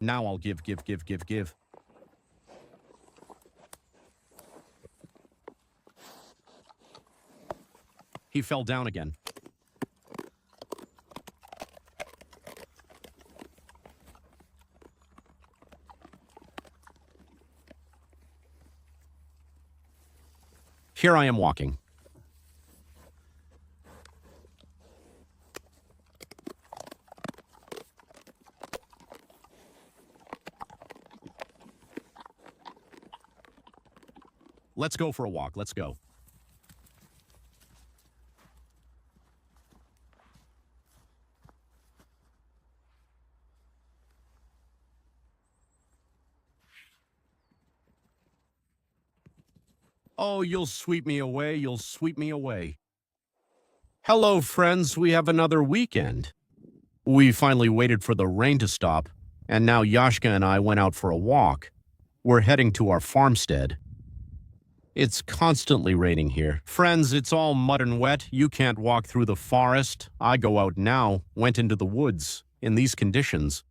Now I'll give. He fell down again. Here I am walking. Let's go for a walk. Let's go. Oh, you'll sweep me away. You'll sweep me away. Hello, friends. We have another weekend. We finally waited for the rain to stop, and now Yashka and I went out for a walk. We're heading to our farmstead. It's constantly raining here. Friends, it's all mud and wet. You can't walk through the forest. I go out now, went into the woods, in these conditions.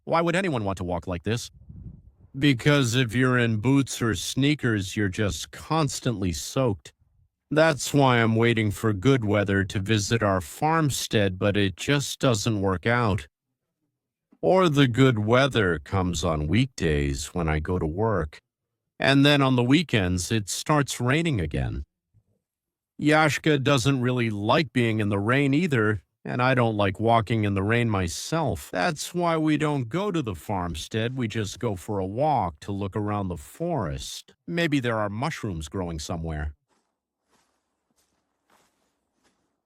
Why would anyone want to walk like this? Because if you're in boots or sneakers, you're just constantly soaked. That's why I'm waiting for good weather to visit our farmstead, but it just doesn't work out. Or the good weather comes on weekdays when I go to work. And then on the weekends, it starts raining again. Yashka doesn't really like being in the rain either, and I don't like walking in the rain myself. That's why we don't go to the farmstead. We just go for a walk to look around the forest. Maybe there are mushrooms growing somewhere.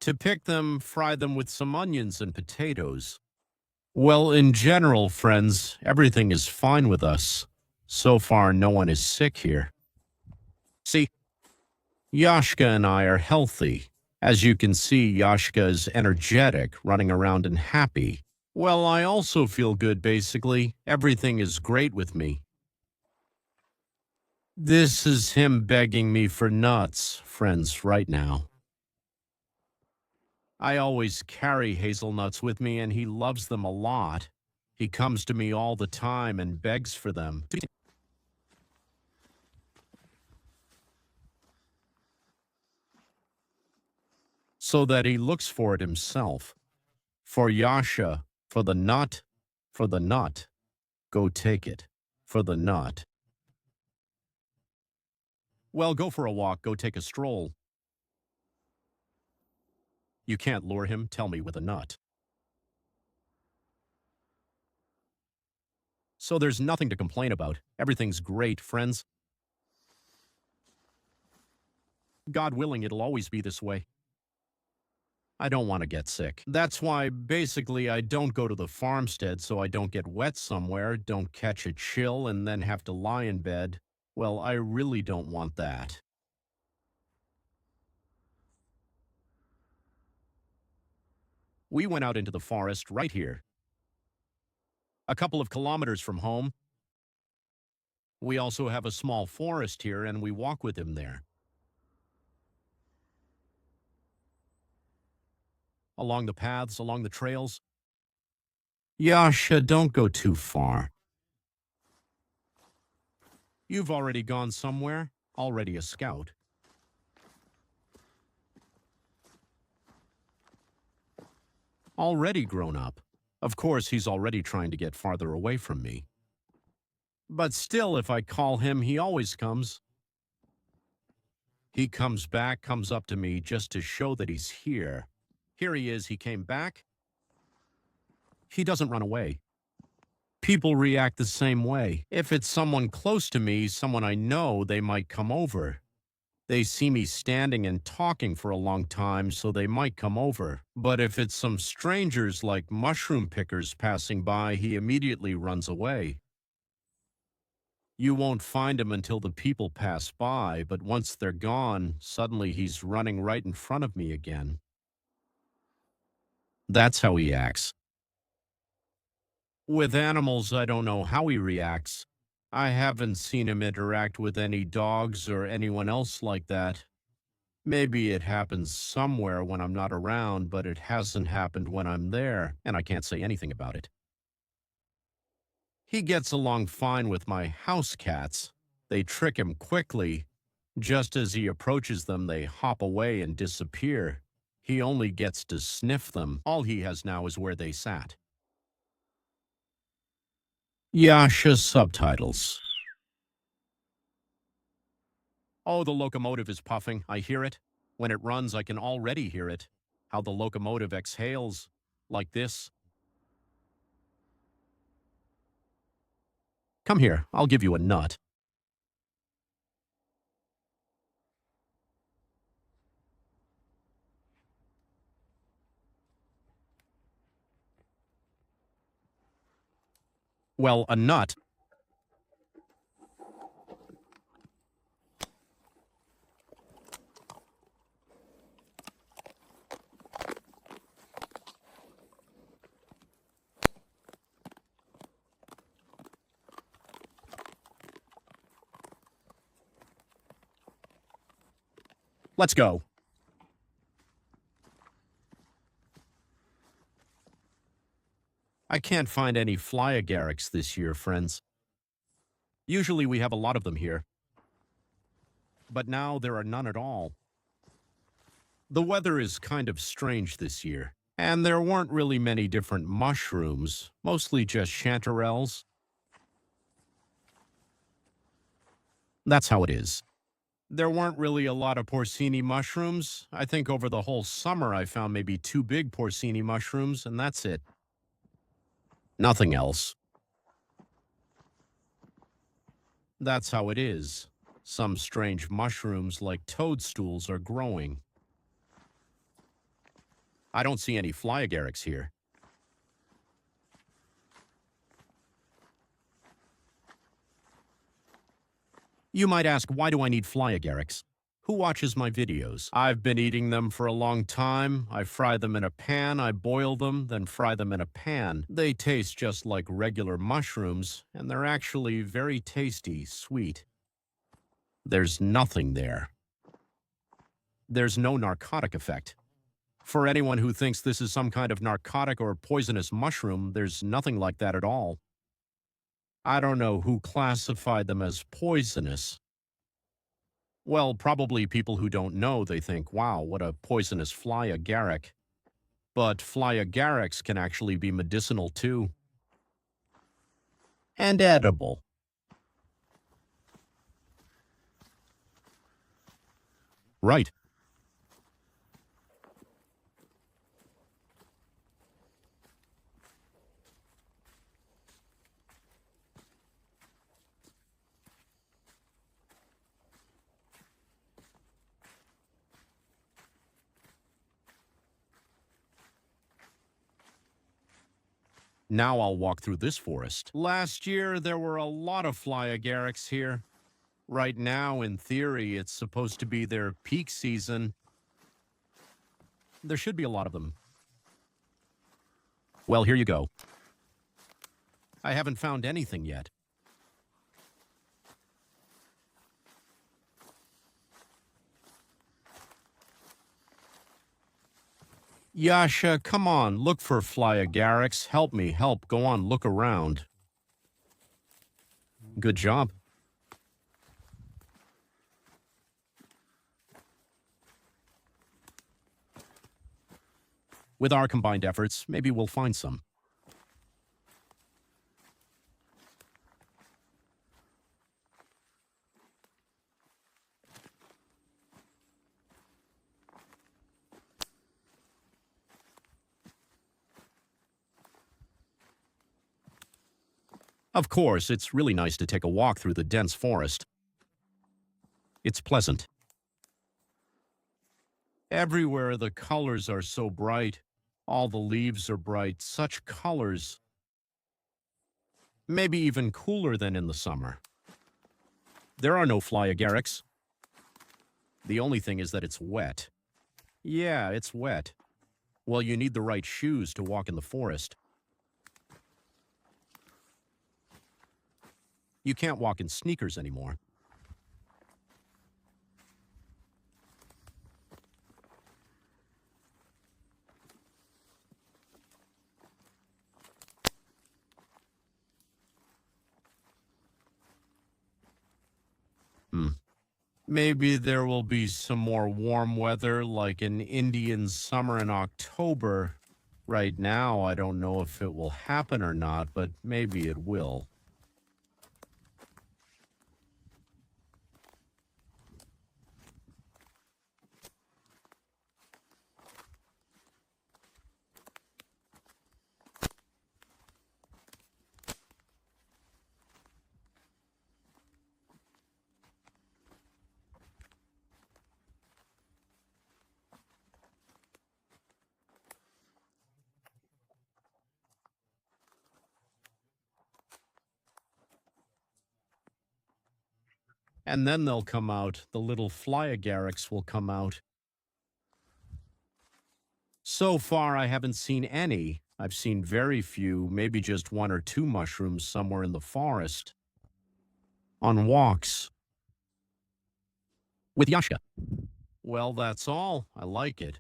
To pick them, fry them with some onions and potatoes. Well, in general, friends, everything is fine with us. So far, no one is sick here. See, Yashka and I are healthy. As you can see, Yashka is energetic, running around and happy. Well, I also feel good, basically. Everything is great with me. This is him begging me for nuts, friends, right now. I always carry hazelnuts with me, and he loves them a lot. He comes to me all the time and begs for them. So that he looks for it himself. For Yasha, for the nut, go take it, for the nut. Well, go for a walk, go take a stroll. You can't lure him, tell me, with a nut. So there's nothing to complain about. Everything's great, friends. God willing, it'll always be this way. I don't want to get sick. That's why, basically, I don't go to the farmstead so I don't get wet somewhere, don't catch a chill, and then have to lie in bed. Well, I really don't want that. We went out into the forest right here. A couple of kilometers from home. We also have a small forest here, and we walk with him there. Along the paths, along the trails. Yasha, don't go too far. You've already gone somewhere, already a scout. Already grown up. Of course, he's already trying to get farther away from me. But still, if I call him, he always comes. He comes back, comes up to me just to show that he's here. Here he is, he came back. He doesn't run away. People react the same way. If it's someone close to me, someone I know, they might come over. They see me standing and talking for a long time, so they might come over. But if it's some strangers like mushroom pickers passing by, he immediately runs away. You won't find him until the people pass by, but once they're gone, suddenly he's running right in front of me again. That's how he acts. With animals, I don't know how he reacts. I haven't seen him interact with any dogs or anyone else like that. Maybe it happens somewhere when I'm not around, but it hasn't happened when I'm there, and I can't say anything about it. He gets along fine with my house cats. They trick him quickly. Just as he approaches them, they hop away and disappear. He only gets to sniff them. All he has now is where they sat. Yasha subtitles. Oh, the locomotive is puffing. I hear it. When it runs, I can already hear it. How the locomotive exhales. Like this. Come here, I'll give you a nut. Well, a nut. Let's go. I can't find any Fly Agarics this year, friends. Usually we have a lot of them here. But now there are none at all. The weather is kind of strange this year, and there weren't really many different mushrooms, mostly just chanterelles. That's how it is. There weren't really a lot of porcini mushrooms. I think over the whole summer I found maybe 2 big porcini mushrooms, and that's it. Nothing else. That's how it is. Some strange mushrooms like toadstools are growing. I don't see any Fly Agarics here. You might ask, why do I need Fly Agarics? Who watches my videos? I've been eating them for a long time. I fry them in a pan, I boil them, then fry them in a pan. They taste just like regular mushrooms, and they're actually very tasty, sweet. There's nothing there. There's no narcotic effect. For anyone who thinks this is some kind of narcotic or poisonous mushroom, there's nothing like that at all. I don't know who classified them as poisonous. Well, probably people who don't know. They think, wow, what a poisonous Fly Agaric. But Fly Agarics can actually be medicinal too. And edible. Right. Now I'll walk through this forest. Last year, there were a lot of Fly Agarics here. Right now, in theory, it's supposed to be their peak season. There should be a lot of them. Well, here you go. I haven't found anything yet. Yasha, come on, look for Fly Agarics. Help me, help. Go on, look around. Good job. With our combined efforts, maybe we'll find some. Of course, it's really nice to take a walk through the dense forest. It's pleasant. Everywhere the colors are so bright. All the leaves are bright, such colors. Maybe even cooler than in the summer. There are no Fly Agarics. The only thing is that it's wet. Yeah, it's wet. Well, you need the right shoes to walk in the forest. You can't walk in sneakers anymore. Maybe there will be some more warm weather like an Indian summer in October. Right now, I don't know if it will happen or not, but maybe it will. And then they'll come out. The little Fly Agarics will come out. So far, I haven't seen any. I've seen very few, maybe just one or two mushrooms somewhere in the forest. On walks. With Yashka. Well, that's all. I like it.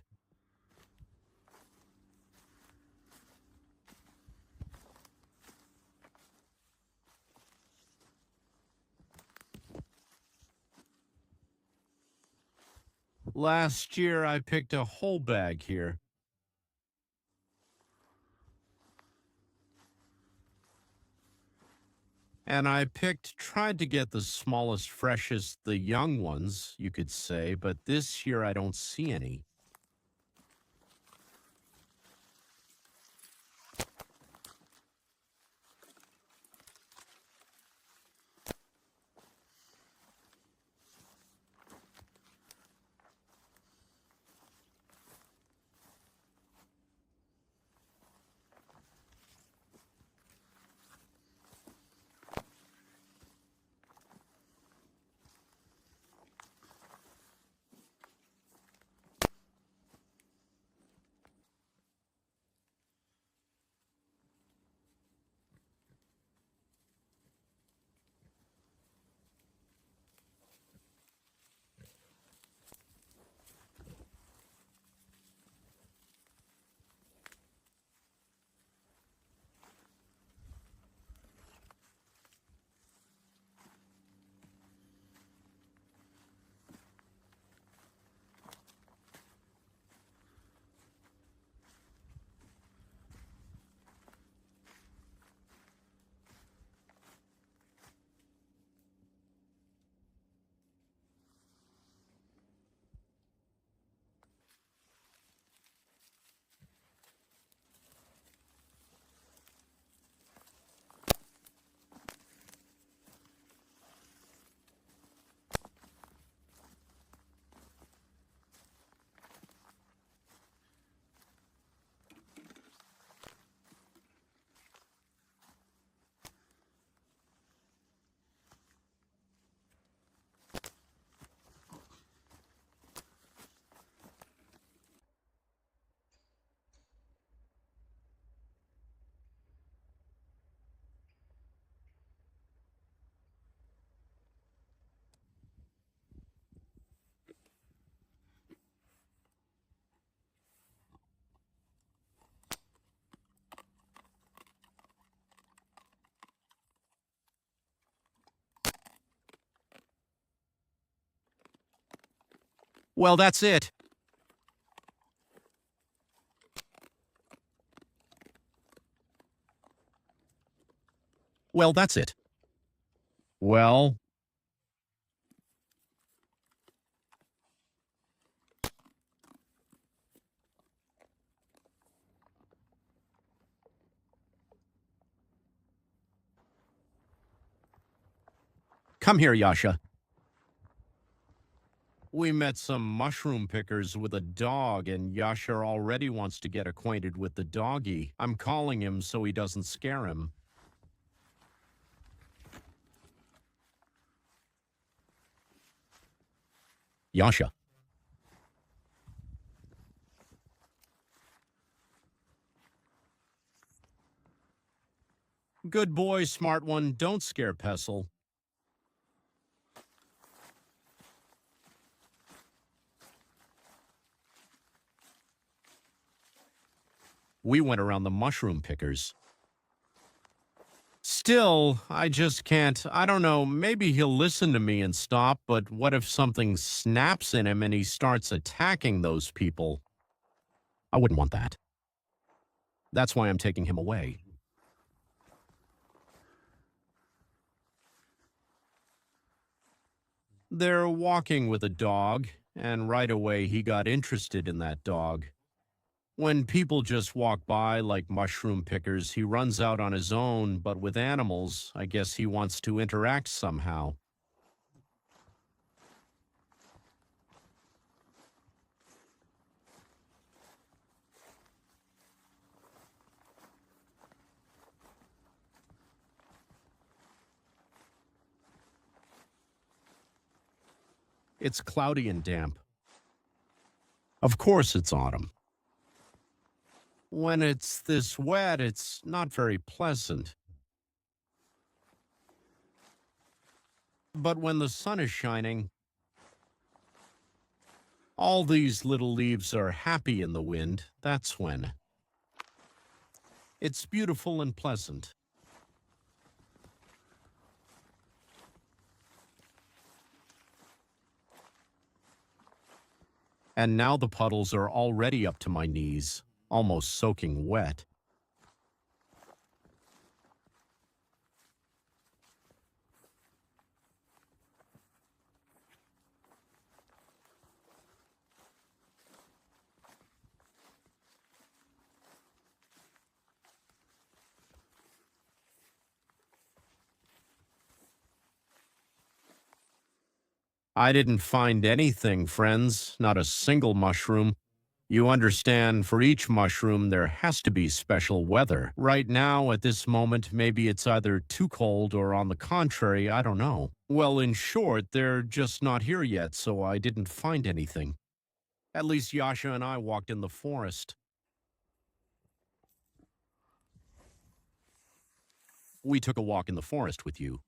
Last year, I picked a whole bag here. And I tried to get the smallest, freshest, the young ones, you could say, but this year I don't see any. Well, that's it. Well, that's it. Well, come here, Yasha. We met some mushroom pickers with a dog, and Yasha already wants to get acquainted with the doggy. I'm calling him so he doesn't scare him. Yasha. Good boy, smart one. Don't scare Pestle. We went around the mushroom pickers. Still, I just can't. I don't know, maybe he'll listen to me and stop, but what if something snaps in him and he starts attacking those people? I wouldn't want that. That's why I'm taking him away. They're walking with a dog, and right away he got interested in that dog. When people just walk by like mushroom pickers, he runs out on his own, but with animals, I guess he wants to interact somehow. It's cloudy and damp. Of course it's autumn. When it's this wet, it's not very pleasant. But when the sun is shining, all these little leaves are happy in the wind. That's when. It's beautiful and pleasant. And now the puddles are already up to my knees, almost soaking wet. I didn't find anything, friends, not a single mushroom. You understand, for each mushroom, there has to be special weather. Right now, at this moment, maybe it's either too cold or on the contrary, I don't know. Well, in short, they're just not here yet, so I didn't find anything. At least Yasha and I walked in the forest. We took a walk in the forest with you.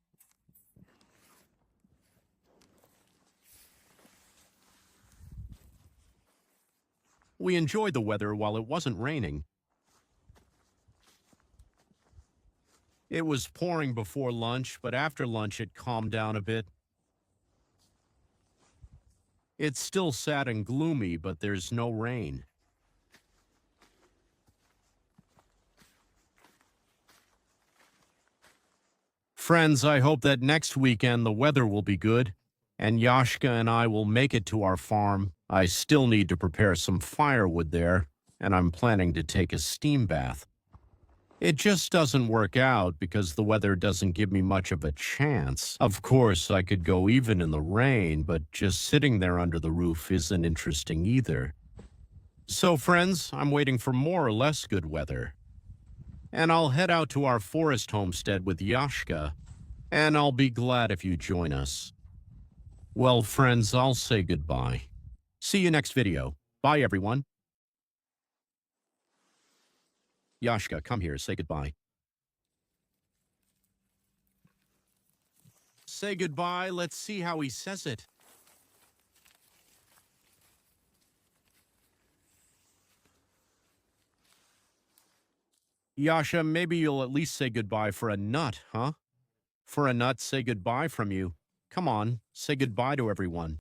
We enjoyed the weather while it wasn't raining. It was pouring before lunch, but after lunch it calmed down a bit. It's still sad and gloomy, but there's no rain. Friends, I hope that next weekend the weather will be good, and Yashka and I will make it to our farm. I still need to prepare some firewood there, and I'm planning to take a steam bath. It just doesn't work out because the weather doesn't give me much of a chance. Of course, I could go even in the rain, but just sitting there under the roof isn't interesting either. So, friends, I'm waiting for more or less good weather. And I'll head out to our forest homestead with Yashka, and I'll be glad if you join us. Well, friends, I'll say goodbye. See you next video. Bye, everyone. Yashka, come here, say goodbye. Say goodbye, let's see how he says it. Yasha, maybe you'll at least say goodbye for a nut, huh? For a nut, say goodbye from you. Come on, say goodbye to everyone.